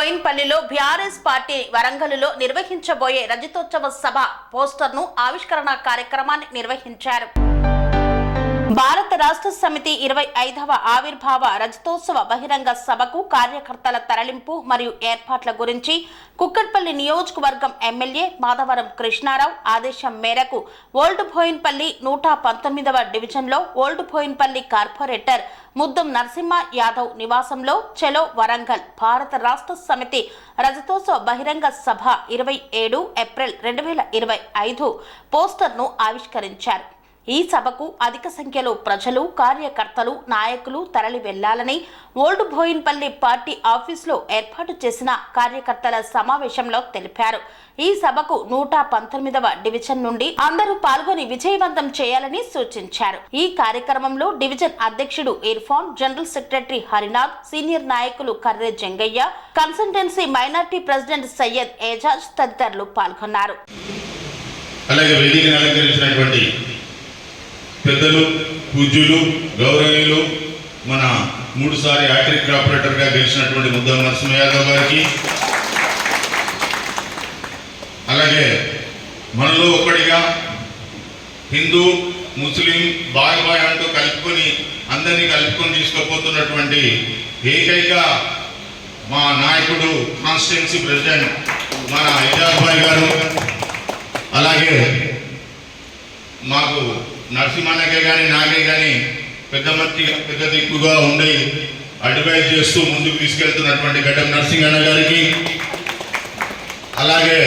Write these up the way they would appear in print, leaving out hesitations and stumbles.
బోయిన్పల్లిలో BRS party వరంగల్లో నిర్వహించబోయే రజతోత్సవ సభ పోస్టర్ను ఆవిష్కరణ కార్యక్రమాన్ని నిర్వహించారు. భారత రాష్ట్ర సమితి 25వ ఆవిర్భావ రజతోత్సవ బహిరంగ సభకు కార్యకర్తల తరలింపు మరియు ఏర్పాట్ల గురించి కుక్కట్పల్లి నియోజకవర్గం ఎమ్మెల్యే మాధవరం కృష్ణారావు ఆదేశం మేరకు ఓల్డ్ బోయిన్పల్లి 119వ డివిజన్లో ఓల్డ్ బోయిన్పల్లి కార్పొరేటర్ ముద్దం నరసింహ యాదవ్ నివాసంలో చలో వరంగల్ భారత రాష్ట్ర సమితి రజతోత్సవ బహిరంగ సభ 27 ఏప్రిల్ 2025 పోస్టర్ను ఆవిష్కరించారు. ఈ సభకు అధిక సంఖ్యలో ప్రజలు, కార్యకర్తలు, నాయకులు తరలి వెళ్లాలని ఓల్డ్ బోయిన్పల్లి పార్టీ ఆఫీసులో ఏర్పాటు చేసిన కార్యకర్తల సమావేశంలో తెలిపారు. ఈ సభకు 119వ డివిజన్ నుండి అందరూ పాల్గొని విజయవంతం చేయాలని సూచించారు. ఈ కార్యక్రమంలో డివిజన్ అధ్యక్షుడు Irfan, general secretary Harinath, senior నాయకులు Karre Jangaiah, consultancy minority president Syed Ejaz తదితరులు పాల్గొన్నారు. పెద్దలు, పూజ్యులు, గౌరవనీయులు, మన 3 సారి హ్యాట్రిక్ ఆపరేటర్గా గెలిచినటువంటి ముద్దం నరసింహ యాదవ్ గారికి, అలాగే మనలో ఒకటిగా హిందూ, ముస్లిం బాయ్ బాయ్ అంటూ అందరినీ కలుపుకొని తీసుకుపోతున్నటువంటి ఏకైక మా నాయకుడు కాన్స్టిట్యున్సీ ప్రెసిడెంట్ మన ఏజాజ్ భాయ్ గారు, అలాగే మాకు నరసింహన్నకే కానీ నాకే కానీ పెద్ద దిక్కుగా ఉండి అడ్వైజ్ చేస్తూ ముందుకు తీసుకెళ్తున్నటువంటి గడ్డం నరసింహన్న గారికి, అలాగే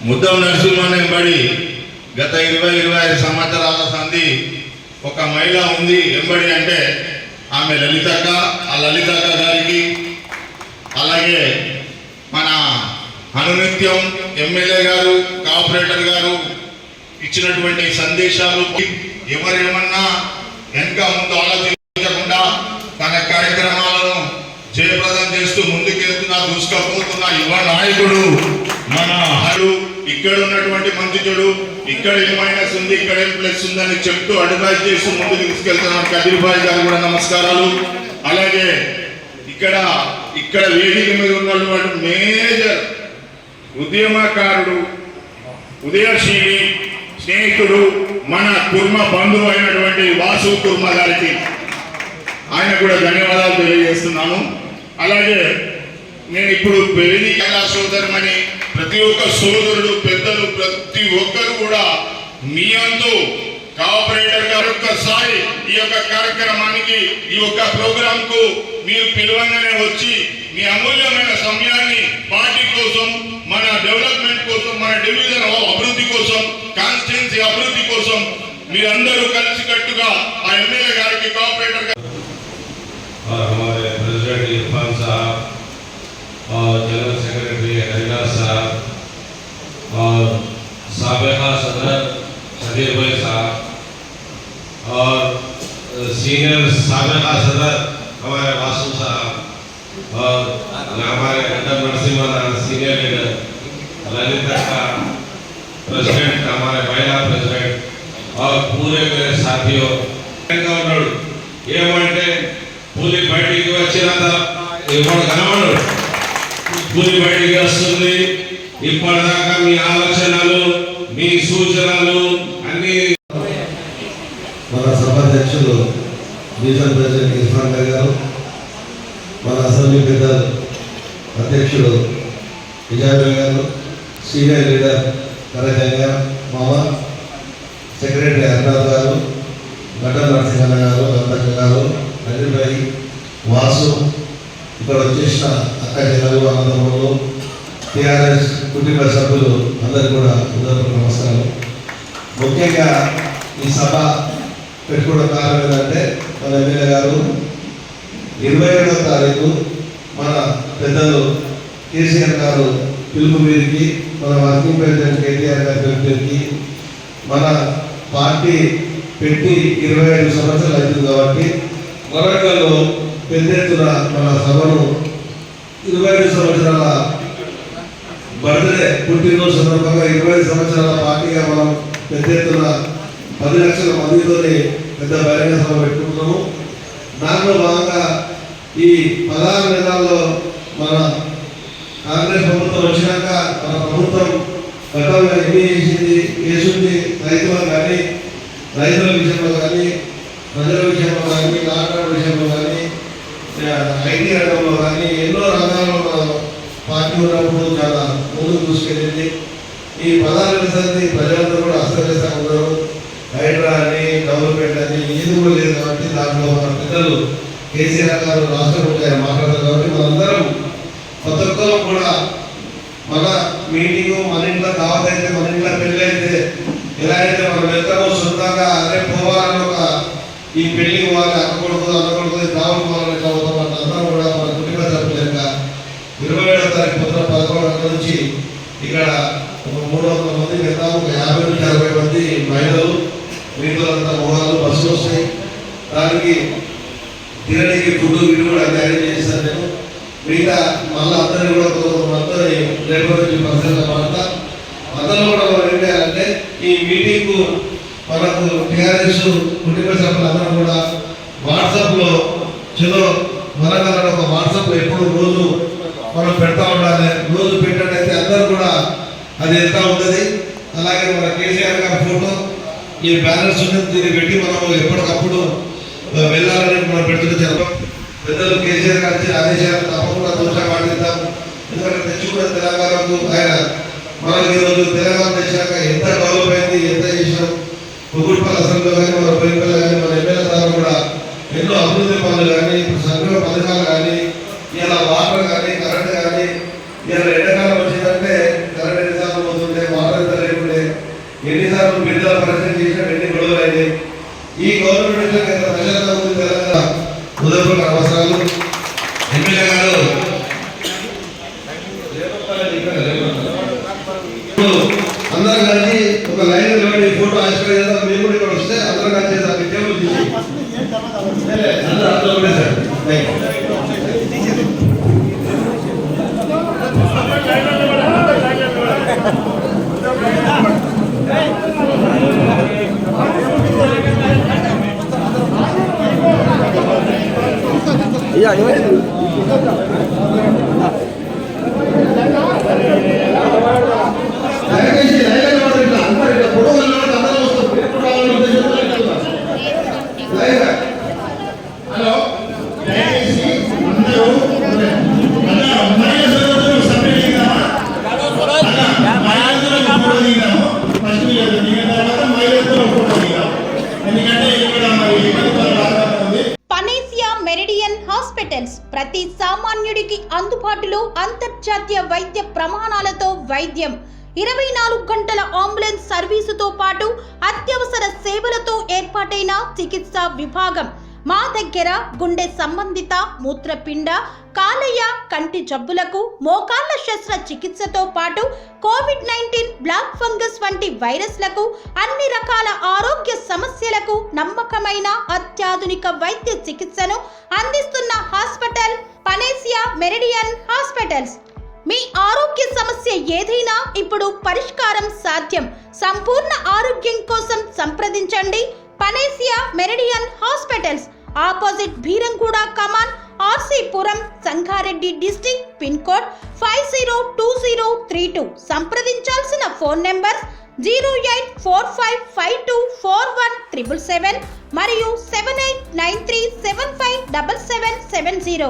ముద్దం నరసింహన్న ఎంబడి గత 20-25 సంవత్సరాల సంధి ఒక మహిళ ఉంది ఎంబడి అంటే ఆమె లలితక్క. ఆ లలితక్క గారికి, అలాగే మన అనునిత్యం ఎమ్మెల్యే గారు, కార్పొరేటర్ గారు ఇచ్చినటువంటి సందేశాలు, ఎవరేమన్నా వెనక ముందు ఆలోచించకుండా తన కార్యక్రమాలను జయప్రదం చేస్తూ దూసుకపోతున్న యువ నాయకుడు మన హరు. ఇక్కడ ఉన్నటువంటి మంచి చెడు, ఇక్కడ ఏం మైనస్ ఉంది, ఇక్కడ ఏం ప్లస్ ఉందని చెప్తూ అడ్వైజ్ చేస్తూ ముందుకు తీసుకెళ్తున్నారు కదీర్ భాయ్ గారు కూడా నమస్కారాలు. అలాగే ఇక్కడ వేదిక మీద ఉన్నటువంటి మేజర్ ఉద్యమకారుడు, ఉదయశీలి, స్నేహితుడు, మన కుర్మ బంధువు అయినటువంటి వాసు కుర్మ గారికి ఆయన కూడా ధన్యవాదాలు తెలియజేస్తున్నాను. అలాగే నేను ఇప్పుడు వేదిక సోదరుమని ప్రతి ఒక్క సోదరుడు, పెద్దలు, ప్రతి ఒక్కరు కూడా మీ అంతు కార్పొరేటర్ గారు ఒక్కసారి ఈ యొక్క కార్యక్రమానికి, ఈ యొక్క ప్రోగ్రామ్ కు మీరు పిలవంగానే వచ్చి మీ అమూల్యమైన సమయాన్ని పార్టీ కోసం, మన డెవలప్మెంట్ కోసం, మన డివిజన్ అభివృద్ధి కోసం, కాన్స్టిట్యున్సీ అభివృద్ధి కోసం మీరందరూ కలిసికట్టుగా ఆ ఎమ్మెల్యే గారికి, కార్పొరేటర్ గారికి, हमारे प्रेसिडेंट इरफान साहब और जनरल सेक्रेटरी हरिनाथ साहब और साबिका सदर सदीर भाई साहब और सीनियर साबिका सदर हमारे वासु साहब और हमारे गड्ढम नरसिम्हा सीनियर लीडर ललिता का प्रेसिडेंट, हमारे महिला प्रेसिडेंट और पूरे मेरे साथियों ఏమంటే పూలి బయటికి వచ్చినంత ఇప్పుడు కనబడు, పూలి బయటికి వస్తుంది. ఇప్పటిదాకా మీ ఆలోచనలు, మీ సూచనలు అన్ని మన సభాధ్యక్షులు డివిజన్ ప్రెసిడెంట్ ఇర్ఫాన్ గారు, మన అసెంబ్లీ పెద్దలు అధ్యక్షుడు విజయ్ గారు, సీనియర్ లీడర్ కరజంగ మామ, సెక్రటరీ హరినాథ్ గారు, గడ్డం నరసింహన్న గారు, రంతక్క గారు, హరిభాయి, వాసు, ఇక్కడ వచ్చేసిన అక్క చెల్లెలు, అన్నదమ్ములు, టీఆర్ఎస్ కుటుంబ సభ్యులు అందరికీ కూడా హృదయపూర్వక నమస్కారం. ముఖ్యంగా ఈ సభ పెట్టుకోవడం కారణం ఏంటంటే మన ఎమ్మెల్యే గారు 27వ తారీఖు మన పెద్దలు కేసీఆర్ గారు పిలుపు మీదకి, మన వర్కింగ్ ప్రెసిడెంట్ కేటీఆర్ గారి పిలుపు మీదకి మన పార్టీ పెట్టి 25 సంవత్సరాలు అవుతుంది కాబట్టి వరంగల్లో పెద్ద ఎత్తున మన సభను 25 సంవత్సరాల బర్త్డే పుట్టినరోజు సందర్భంగా 25 సంవత్సరాల పార్టీగా మనం పెద్ద ఎత్తున 10 లక్షల మందితోనే పెద్ద బహిరంగ సభ పెట్టుకుంటున్నాము. దాంట్లో భాగంగా ఈ 16 నెలల్లో మన కాంగ్రెస్ ప్రభుత్వం వచ్చినాక మన ప్రభుత్వం గతంలో ఎన్ని చేసింది రైతులకు కానీ రైతుల విషయంలో కానీ ప్రజల విషయంలో కానీ లాక్డౌన్ విషయంలో కానీ ఐటీ రంగంలో కానీ ఎన్నో రంగాల్లో పార్టీ ఉన్నప్పుడు చాలా ముందుకు తీసుకెళ్ళింది. ఈ పదార్థ సంది ప్రజలందరూ కూడా అస్తవ్యస్తంగా ఉన్నారు. హైడ్రా అని డెవలప్మెంట్ అని ఏది కూడా లేదు కాబట్టి దాంట్లో మన పెద్దలు కేసీఆర్ గారు రాష్ట్ర ముఖ్యంగా మాట్లాడతారు కాబట్టి మనందరం కొత్త ఒక్కరు కూడా మన మీటింగు మన ఇంట్లో దావత్ అయితే మన ఇంట్లో పెళ్ళి అయితే ఎలా అయితే మనం వెళ్తామో సొంతంగా అదే పోవాలని ఒక ఈ పెళ్లి పోవాలి అక్కకూడదు దావత్ పోవాలని ఎట్లా అవుతాం అంటే అందరం కూడా మన కుటుంబ సభ్యులు యొక్క 27వ తారీఖు పొద్దున 11 గంటల నుంచి ఇక్కడ 300 మంది వెళ్తాము. ఒక 50 నుంచి 60 మంది మహిళలు మిగతాంతా మోహాలు బస్సులు వస్తాయి. దానికి తినడానికి ఫుడ్ వీళ్ళు కూడా అరేంజ్ చేస్తాను నేను. మిగతా మళ్ళీ అందరినీ కూడా కొంతమంది లేబర్ నుంచి పర్సనల్గా మాట్లాడతా. అందరూ కూడా మనం ఏం చేయాలంటే ఈ మీటింగ్కు మనకు టీఆర్ఎస్ కుటుంబ సభ్యులు అందరూ కూడా వాట్సాప్లో చలో మనకన్నా ఒక వాట్సాప్లో ఎప్పుడు రోజు మనం పెడతా ఉండాలి. రోజు పెట్టినట్టయితే అందరూ కూడా అది ఎంత ఉంటుంది. అలాగే మన కేసీఆర్ గారి ఫోటో ఈ బ్యానర్స్ ఉన్నది దీన్ని పెట్టి మనం ఎప్పటికప్పుడు వెళ్ళాలని మనం పెడుతున్న జనం పెద్దలు కేసీఆర్ గారు ఇచ్చిన ఆదేశాలు తప్పకుండా దోష పాటిద్దాం. ఎందుకంటే తెచ్చుకున్న తెలంగాణకు ఆయన మనకు ఈరోజు తెలంగాణ తెచ్చాక ఎంత డెవలప్ అయింది, ఎంత చేసినాం. కుకుట్పల్లి అసెంబ్లీలో కానీ మన బయటపల్లి కానీ మన ఎమ్మెల్యే ద్వారా కూడా ఎన్నో అభివృద్ధి పనులు కానీ సంక్షేమ పథకాలు కానీ ఇలా వాటర్ కానీ కరెంట్ కానీ ఇలా ఎండాకాలం వచ్చిందంటే కరెంట్ ఎన్నిసార్లు పోతుండే, వాటర్ ఎంత లేకుండే, ఎన్నిసార్లు బిడ్డల పరిస్థితి చేసినా ఎన్ని గొడవలు అయినాయి. ఈ గవర్నమెంట్ ప్రజల ఉంది తెలంగాణ ఉదయపూర్వక అవసరాలు. ఎమ్మెల్యే గారు అందరం కలిసి ఒక లైన్ నిలబడి ఫోటో ఆవిష్కరణ చేద్దాం. మేము కూడా ఇక్కడ వస్తే అందరం కలిసి టేబుల్ తీసి అందరూ అందరూ కూడా సార్ పనేసియా మెరిడియన్ హాస్పిటల్స్ ప్రతి సామాన్యుడికి అందుబాటులో అంతర్జాతీయ వైద్య ప్రమాణాలతో వైద్యం, 24 గంటల అంబులెన్స్ సర్వీసుతో పాటు అత్యవసర సేవలతో ఏర్పాటైన చికిత్సా విభాగం. మా దగ్గర గుండె సంబంధిత, మూత్రపిండ, కాలేయ, కంటి జబ్బులకు, మోకాళ్ల శస్త్రచికిత్సతో పాటు కోవిడ్-19, బ్లాక్ ఫంగస్ వంటి వైరస్లకు, అన్ని రకాల ఆరోగ్య సమస్యలకు నమ్మకమైన అత్యాధునిక వైద్య చికిత్సను అందిస్తున్న హాస్పిటల్ పనేసియా మెరిడియన్ హాస్పిటల్స్. మీ ఆరోగ్య సమస్య ఏదైనా ఇప్పుడు పరిష్కారం సాధ్యం. సంపూర్ణ ఆరోగ్యం కోసం సంప్రదించండి Panacea Meridian hospitals. Opposite Beeramguda Kaman, RCPuram, Sangareddy district. Pin code 502032. సంప్రదించాల్సిన ఫోన్ నెంబర్ 0845524177 మరియు 7893757770.